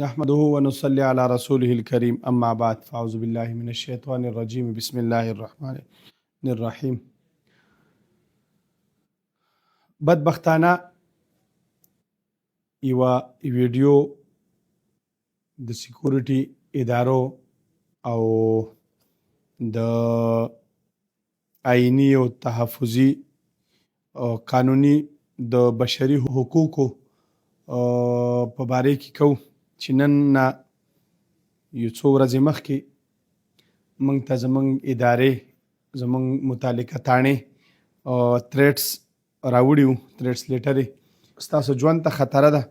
نحمده ونصلي على رسوله الكريم اما بعد فاعوذ بالله من الشيطان الرجيم بسم الله الرحمن الرحيم. بدبختانه یوه ویډیو د سکیورټي ادارو او د آئینی او تحفظي قانوني د بشري حقوقو په باره کې کوو چې نن یو څو ورځې مخکې موږ ته زموږ ادارې زموږ متعلقه تاڼې تریټس راوړي وو، تریټس لیټر یې ستاسو ژوند ته خطره ده،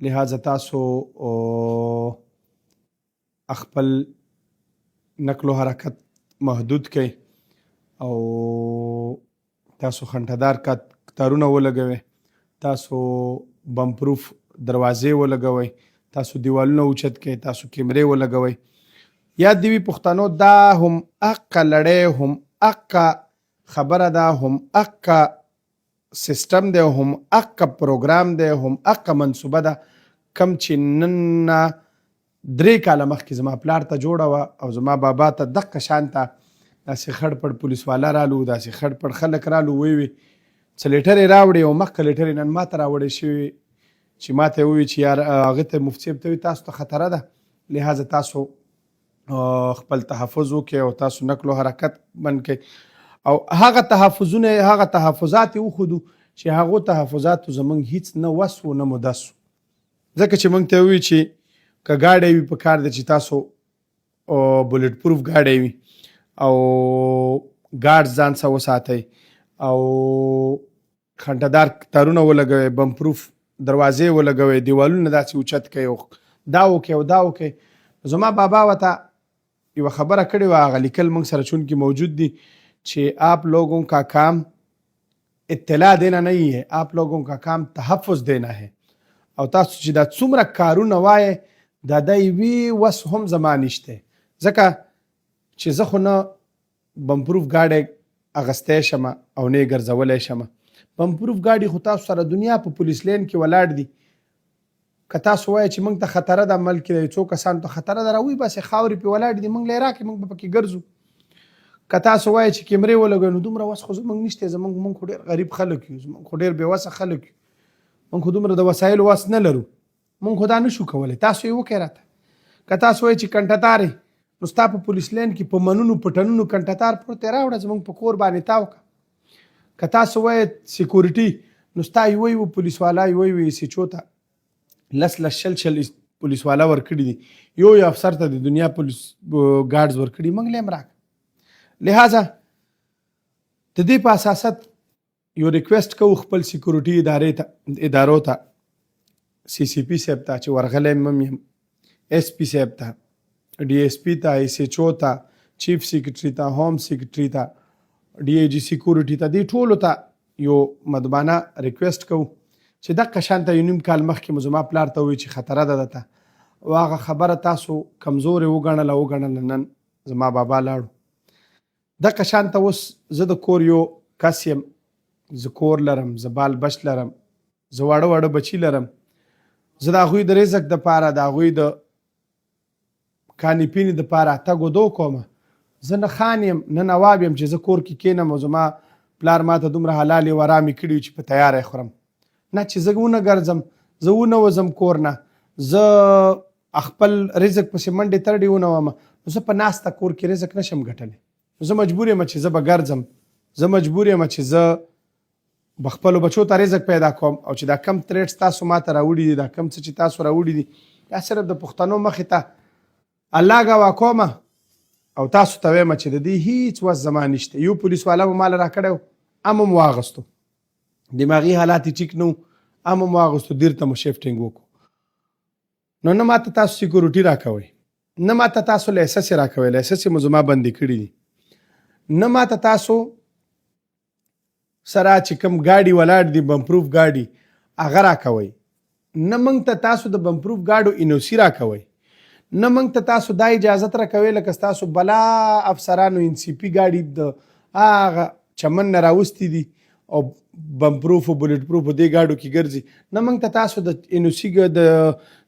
لہذا تاسو خپل نقل و حرکت محدود کړئ او تاسو خنټهدار تارونه ولګوئ، تاسو بمپروف دروازې ولګوئ، تاسو دیوالونه اوچت کړئ، تاسو کیمرې ولګوئ. یاد دې وي پښتنو، دا هم حقه لړۍ، هم حقه خبره ده، هم حقه سیستم دی، هم حقه پروګرام دی، هم حقه منصوبه ده کم چې نن 3 کاله مخکې زما پلار ته جوړه وه او زما بابا ته دقه شانته داسې خړ پړ پولیس والا رالو، داسې خړ پړ خلک رالو، وی څه لیټر یې راوړې او مخکې لیټر یې نن ما ته راوړی شوي چې ما ته یې ووایي چې یار هغې ته مفتي صاحب ته وایي تاسو ته خطره ده، لہذا تاسو خپل تحفظ وکړئ او تاسو نقل و حرکت بند کړئ. او هغه تحفظات یې وښودو چې هغو تحفظاتو زموږ هیڅ نه وس و نه مدس و، ځکه چې موږ ته یې ووایي چې که ګاډی وي په کار ده چې تاسو بولټ پروف ګاډی وي او ګارډز ځان سره وساتئ او خنټهدار تارونه ولګوئ، بم پروف دروازې ولګوئ، دیوالونه داسې اوچت کړئ او دا وکړئ او دا وکړئ. زما بابا ورته یوه خبره کړې وه، هغه لیکل موږ سره چونکې موجود دي چې آپ لوگوں کا کام اطلاع دینا نہیں ہے، آپ لوگوں کا کام تحفظ دینا ہے. او تاسو چې دا څومره کارونه وایې دا د یوې وس هم زما نشته، ځکه چې زه خو نه بمپروف ګاډی اغستی شم او نه یې ګرځولی شم. بمپروف ګاډي خو تاسو سره دنیا په پولیس لین کې ولاړ دي، که تاسو وایئ چې موږ ته خطره ده، ملک کې د څو کسانو ته خطره ده، راوایي باسې خاورې پرې ولاړې دي، موږ له یې راکړئ، موږ به پکې ګرځو. که تاسو وایئ چې کیمرې ولګوئ، نو دومره وس خو زموږ نشته، موږ خو ډېر غریب خلک یو، زموږ خو ډېر بېوسه خلک یو، موږ خو دومره د وسایلو وس نه لرو، موږ خو دا نشو کولی. تاسو یې وکړئ راته. که تاسو وایئ چې کنټهدار یې، نو ستا په پولیس لین کې په منونو په ټنونو کنټهدار پروت دی، راوړه زموږ په کور باندې تاو کړه. که تاسو وایئ سیکورټي، نو ستا یوه پولیس والا یوه SHO ته 10 شل پولیس والا ورکړي دي، یو افسر ته د دنیا پولیس ګارډز ورکړي، موږ له یې هم راکړه. لہذا د دې په اساست یو ریکویسټ کوو خپل سیکورټي ادارو ته، CCP صاحب ته چې ورغلی م یم، SP صاحب ته، DSP ته، SHO ته، چیف سیکرټري ته، هوم سیکرټري ته، DIG سیکورټي ته، دې ټولو ته یو مدبانه ریکویسټ کوو چې دقه شانته یو نیم کال مخکې مو زما پلار ته ووایي چې خطره ده درته، او هغه خبره تاسو کمزورې وګڼله، نن زما بابا لاړو. دقه شانته اوس زه د کور یو کس یم، زه کور لرم، زه بال بچ لرم، زه واړه بچي لرم، زه د هغوی د رزق دپاره، د هغوی د کانې پینې دپاره تګ و دو کومه. زه نه خان یم نه نواب یم چې زه کور کې کینم او زما پلار ما ته دومره حلالې و ارامې کړي چې په تیاره یې خورم، نه چې زه ونه ګرځم، زه ونه وځم کور نه، زه خپل رزق پسې منډې ترډې ونه ومه، نو زه په ناسته کور کې رزق نشم ګټلی، زه مجبور یم چې زه به ګرځم، زه مجبور یم چې زه به خپلو بچو ته رزق پیدا کوم. او چې دا کم تریټس تاسو ما ته راوړي دي، دا کم څه چې تاسو راوړي دي، دا صرف د پښتنو مخې ته الله ګواه کومه او تاسو ته وایم چې د دې هیڅ وس زما نشته. یو پولیس والا به ماله راکړی و، ام هم واغستو، دماغي حالات یې ټیک نه و، ام هم واغستو، دیر ته مو شفټینګ وکړو. نو نه ماته تاسو سیکورټي راکوئ، نه ماته تاسو لایسنس یې راکوئ، لایسنس یې مو زما بندي کړي دي، نه ماته تاسو سره چې کوم ګاډي ولاړ دي بمپروف ګاډي هغه راکوئ، نه موږ ته تاسو د بمپروف ګاډو NOC راکوئ، نه موږ ته تاسو دا اجازت راکوئ لکه ستاسو بلا افسرانو NCP ګاډي د هغه چمن نه راوستي دي او بمپروف او بولټ پروف دې ګاډو کې ګرځي، نه موږ ته تاسو د NOC د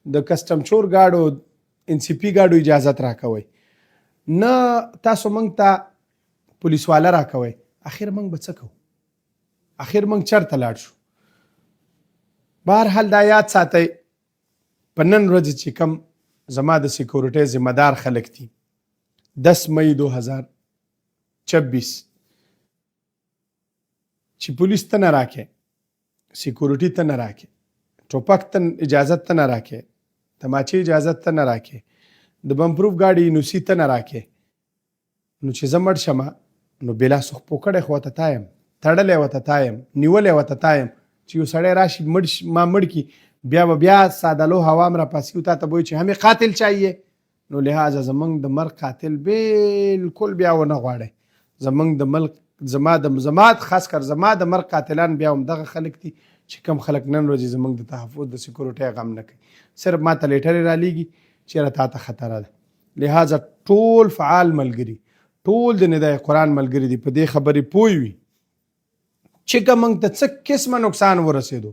د کسټم چور ګاډو NCP ګاډو اجازت راکوئ، نه تاسو موږ ته پولیس والا راکوئ. اخر موږ به څه کوو؟ اخر موږ چېرته لاړ شو؟ بهرحال دا یاد ساتئ، په نن ورځې چې کوم زما د سیکورټۍ ذمه دار خلک دي 10 مئی 2026 چې پولیس ته نه راکې، سیکورټي ته نه راکې، ټوپک ته اجازت ته نه راکې، تماچې اجازت ته نه راکې، د بم پروف ګاډي NOC ته نه راکې، نو چې زه مړ شمه نو بلا سخ پوکړی خو ورته تایم، تړلی ورته تایم، نیولی ورته تایم چې یو سړی راشي ما مړ کي، بیا سادلو هوام را پاسي تا ته وایي چې همې قاتل چاهیے. نو لہذا زمونږ د مرګ قاتل بالکل بیا ونه غواړئ. زمونږ د ملک زما خاص کر زما د مرګ قاتلان بیا هم دغه خلک دي چې کم خلک نن ورځې زمونږ د تحفظ د سیکورټۍ غم نه کوي، صرف ما ته لیټرې رالیږي چېرې تا ته خطره ده. لہذا ټول فعال ملګري، ټول د ندای قرآن ملګري دي په دې خبرې پوه وي چې که موږ ته څه قسمه نقصان ورسېدو،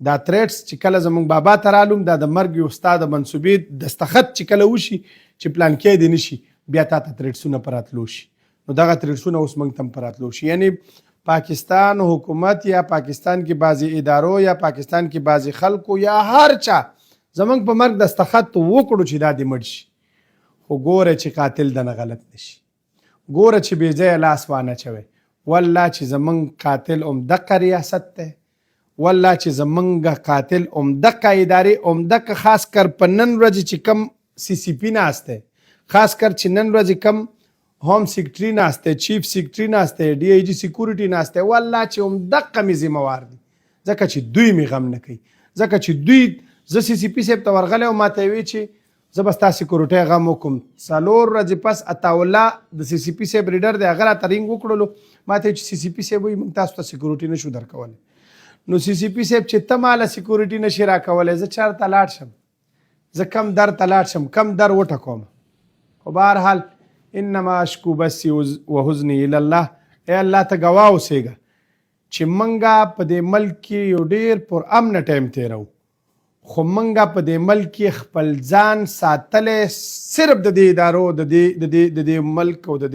دا تریټس چې کله زموږ بابا ته رالوم دا د مرګ یو ستا د منصوبې دستخط چې کله وشي چې پلانکی دې نشي بیا تا ته تریټسونه په راتلو شي، نو دغه تریټسونه اوس موږ ته هم په راتلو شي. یعنی پاکستان حکومت یا پاکستان کې بعضې ادارو یا پاکستان کې بعضې خلکو یا هر چا زموږ په مرګ دستخط وکړو چې دا دې مړ شي، خو ګوره چې قاتل دنه غلط نشي، ګوره چې بې ځایه لاس وانه چوئ. والله چې زمونږ قاتل دقه ریاست دی، والله چې زمونږ قاتل دقه ادارې دقه خاص کر په نن ورځې چې کم CCP ناست دی، خاص کر چې نن ورځې کم هوم سیکرټري ناست دی، چیف سیکرټري ناست دی، DIG سیکورټي ناست دی، والله چې دقه مې ذموار دي، ځکه چې دوی مې غم نه کوي، ځکه چې دوی زه CCP صاحب ته ورغلی او ما ته یې وی چې زه به ستا سیکورټۍ غم وکړم. 4 ورځې پس عطاالله د CCP صاحب ریډر دی هغه راته رینګ وکړلو، ما ته چې CCP صاحب وایي موږ تاسو ته سیکورټي نشو درکولی. نو CCP صاحب چې ته ماله سیکورټي نشي راکولی زه چېرته لاړ شم، زه کم در ته لاړ شم، کم در وټکوم. خو بهرحال انما اشکو بثي وحزني الی الله، ای الله ته ګواه اوسېږه چې موږ په دې ملک کې یو ډېر پر امنه ټایم تېرو، خو منګه په دې ملک کې خپل ځان ساتلی صرف د دې ادارو د دې ملک او د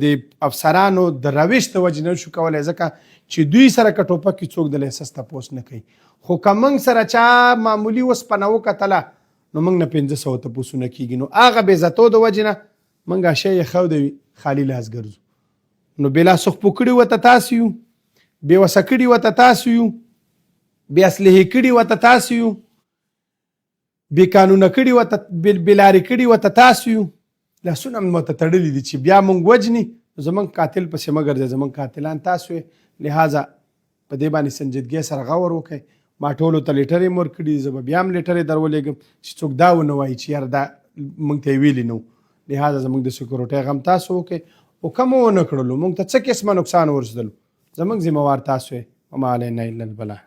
دې افسرانو د روش د وجې نه شو کولی، ځکه چې دوی سره که ټوپک کې څوک د لایسنس تپوس نه کوي، خو که موږ سره چا معمولي اوسپنه وکتله نو موږ نه 500 تپوسونه کېږي، نو هغه بې عزتو د وجې نه موږ شی یې ښه وي خالي لاس ګرځو. نو بلا سخپو کړي ورته تاسو یو، بې وسه کړي ورته تاسو یو، بې اصلحې کړي ورته تاسو یو، بې قانونه کړي ورته بې لارې کړي ورته تاسو یو، لاسونه هم ورته تړلي دي چې بیا موږ وجني زموږ قاتل پسې مه ګرځئ، زموږ قاتلان تاسو یې. لہذا په دې باندې سنجیدګۍ سره غور وکړئ. ما ټولو ته لیټرې مور کړي، زه به بیا هم لیټرې در ولېږم چې څوک دا ونه وایي چې یاره دا موږ ته یې ویلي نه و. لہذا زموږ د سیکورټۍ غم تاسو وکړئ او که مو ونه کړلو موږ ته څه قسمه نقصان ورسېدلو زموږ ذمه وار تاسو یې. وما علینا الا البلاغ.